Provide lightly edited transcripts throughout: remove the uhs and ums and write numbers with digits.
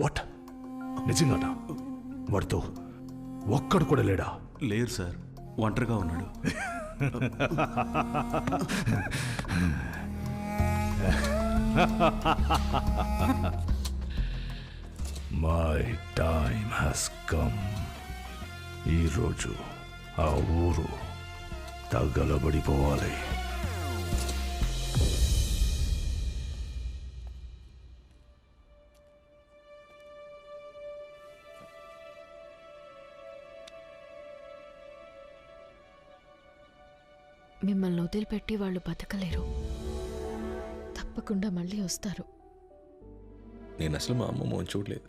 What? నిజంగానా? వాడితో ఒక్కడు కూడా లేడా? లేరు సార్, ఒంటరిగా ఉన్నాడు. My time has come. ఈరోజు ఆ ఊరు తగలబడిపోవాలి. మిమ్మల్ని వదిలిపెట్టి వాళ్ళు బతకలేరు. తప్పకుండా మళ్ళీ వస్తారు. నేను అసలు మా అమ్మ మోహన్ చూడలేదు,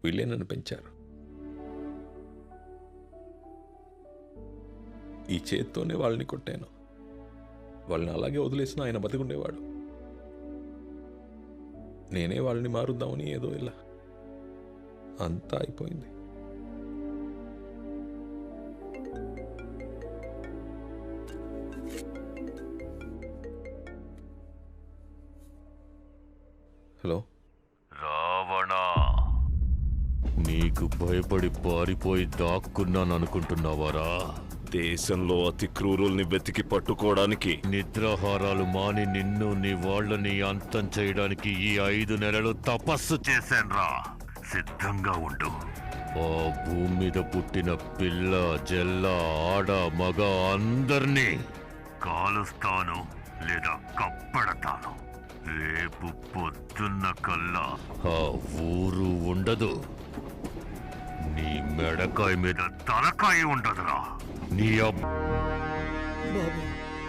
వీళ్ళే నన్ను పెంచారు. ఈ చేత్తోనే వాళ్ళని కొట్టాను. వాళ్ళని అలాగే వదిలేసిన ఆయన బతికుండేవాడు. నేనే వాళ్ళని మారుద్దామని ఏదో ఇలా అంతా అయిపోయింది. హలో రావణ, నీకు భయపడి పారిపోయి దాక్కున్నాననుకుంటున్నావారా? దేశంలో అతి క్రూరుల్ని వెతికి పట్టుకోవడానికి నిద్రాహారాలు మాని నిన్ను నీ వాళ్ళని అంతం చేయడానికి ఈ 5 నెలలు తపస్సు చేశాన్రా. సిద్ధంగా ఉండు. ఆ భూమి మీద పుట్టిన పిల్ల జల్ల ఆడ మగ అందర్నీ కాలుస్తాను లేదా కప్పడతాను. రేపు పొద్దున్న కల్లా ఆ ఊరు ఉండదు. నీ మెడకాయ మీద తలకాయ ఉండదురా. నీ బాబు,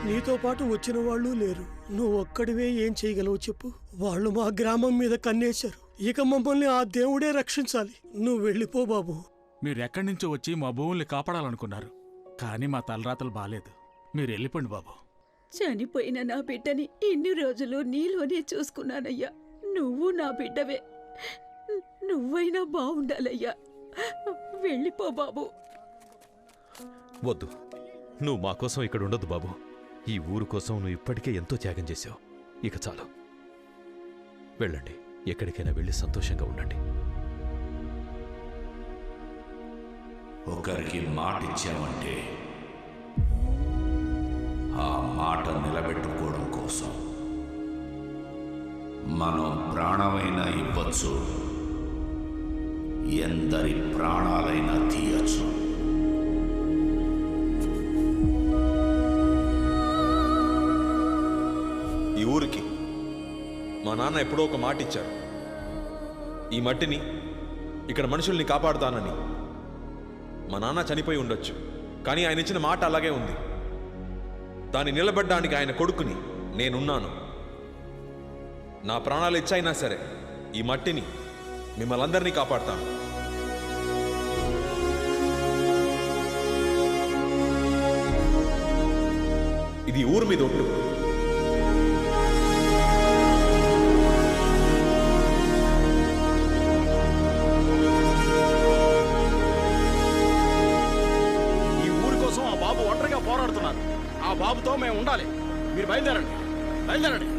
నీతో పాటు వచ్చిన వాళ్ళు లేరు. నువ్వు ఒక్కడివే ఏం చేయగలవు చెప్పు? వాళ్ళు మా గ్రామం మీద కన్నేశారు. ఇక మమ్మల్ని ఆ దేవుడే రక్షించాలి. నువ్వు వెళ్ళిపో బాబు. మీరెక్కడి నుంచో వచ్చి మా భూముల్ని కాపాడాలనుకున్నారు, కానీ మా తలరాతలు బాలేదు. మీరు వెళ్ళిపోండి బాబు. చనిపోయిన నా బిడ్డని ఇన్ని రోజులు నీలోనే చూసుకున్నానయ్యా. నువ్వు నా బిడ్డవే. నువ్వైనా బావుండాలయ్యా. వెళ్ళిపో బాబు. వద్దు, నువ్వు మా కోసం ఇక్కడ ఉండదు బాబు. ఈ ఊరు కోసం నువ్వు ఇప్పటికే ఎంతో త్యాగం చేశావు. ఇక చాలు, వెళ్ళండి. ఎక్కడికైనా వెళ్ళి సంతోషంగా ఉండండి. ఒకరికి మాట ఇచ్చామంటే ఆ మాట నిలబెట్టుకోవడం కోసం మనం ప్రాణమైనా ఇవ్వచ్చు, ఎందరి ప్రాణాలైనా తీయచ్చు. ఈ ఊరికి మా నాన్న ఎప్పుడో ఒక మాట ఇచ్చారు. ఈ మట్టిని, ఇక్కడ మనుషుల్ని కాపాడుతానని. మా నాన్న చనిపోయి ఉండొచ్చు, కానీ ఆయన ఇచ్చిన మాట అలాగే ఉంది. దాన్ని నిలబెట్టడానికి ఆయన కొడుకుని నేనున్నాను. నా ప్రాణాలు ఇచ్చైనా సరే ఈ మట్టిని, మిమ్మల్ని అందరినీ కాపాడుతాను. ఇది ఊరు మీద ఒట్టు. పోరాడుతున్నారు. ఆ బాబుతో మేము ఉండాలి. మీరు బయలుదేరండి, బయలుదేరండి.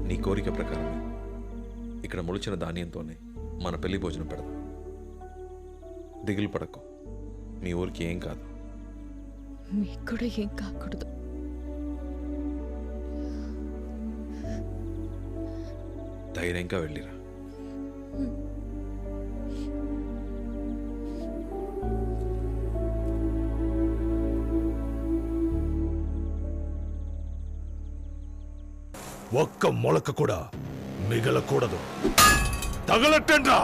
నీ కోరిక ప్రకారం ఇక్కడ మొలిచిన ధాన్యంతోనే మన పెళ్లి భోజనం పెడదాం. దిగులు పడకు, మీ ఊరికి ఏం కాదు. మీకు కూడా ఏం కాకూడదు. ధైర్యంగా వెళ్ళిరా. ఒక్క మొలక కూడా మిగలకూడదు. తగలట్టండ్రా.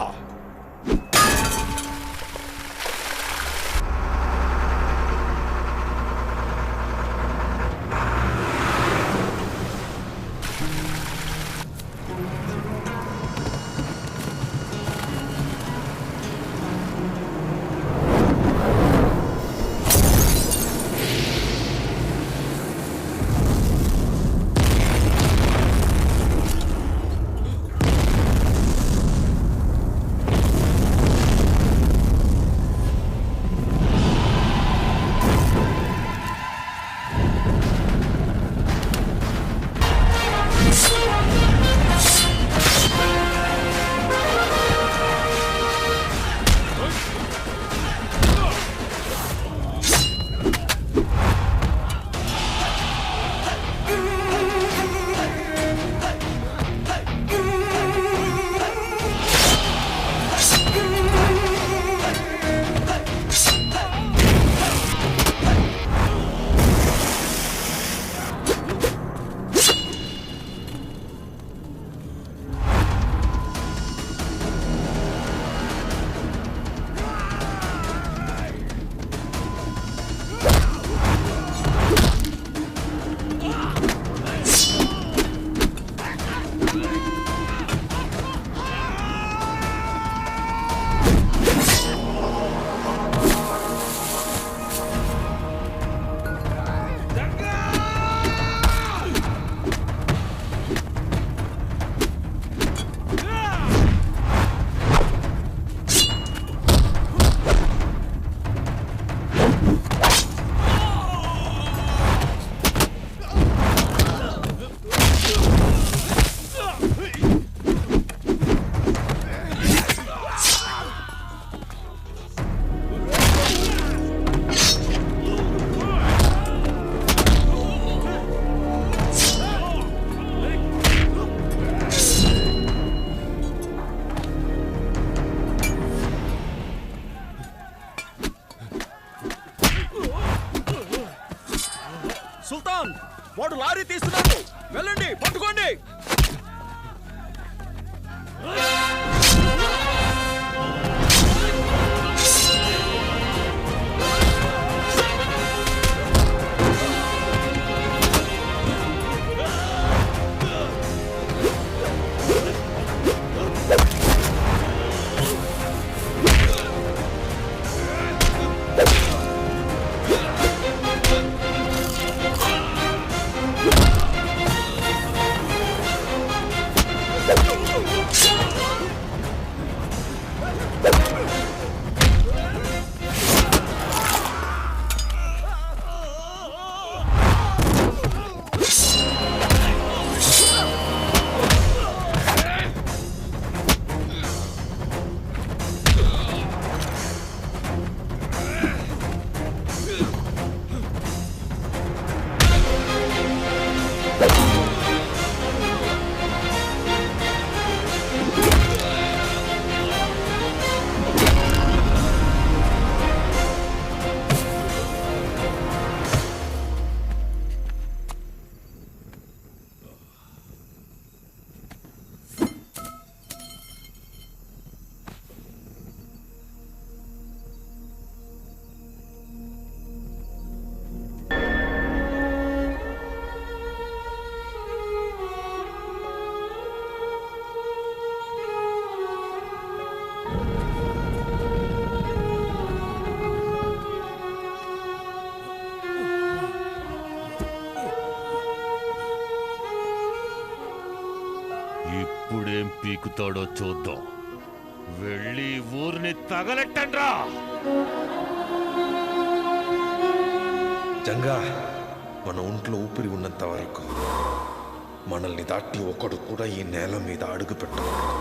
వాడు లారీ తీస్తున్నాడు, వెళ్ళండి పట్టుకోండి. ఇప్పుడేం పీకుతాడో చూద్దాం. వెళ్ళి ఊరిని తగలెట్టండ్రా. జంగా, మన ఒంట్లో ఊపిరి ఉన్నంత వరకు మనల్ని దాటి ఒకడు కూడా ఈ నేల మీద అడుగు పెట్టకూడదు.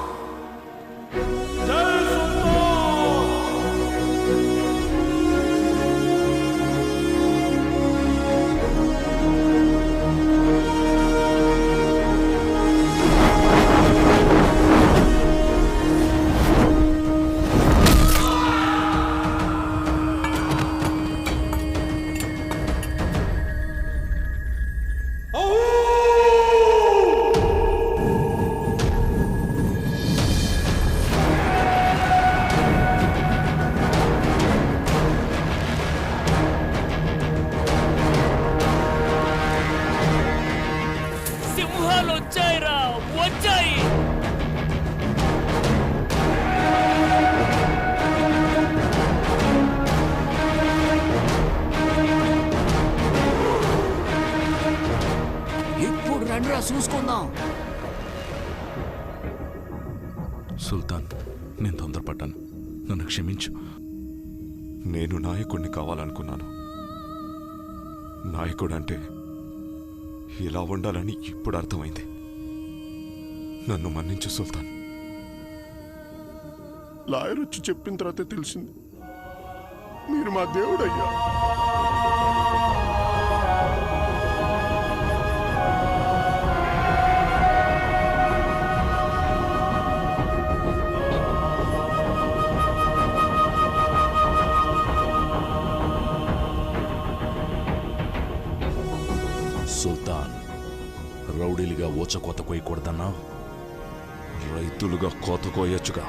చూసుకుందాం. సుల్తాన్, నేను తొందరపడ్డాను, నన్ను క్షమించు. నేను నాయకుడిని కావాలనుకున్నాను. నాయకుడు అంటే ఇలా ఉండాలని ఇప్పుడు అర్థమైంది. నన్ను మన్నించు సుల్తాన్. లాయర్ వచ్చి చెప్పిన తర్వాత తెలిసింది మీరు మా దేవుడయ్యా. సుల్తాన్, రౌడీలుగా ఊచకోత కోయకూడదన్నా? రైతులుగా కోత కోయొచ్చుగా.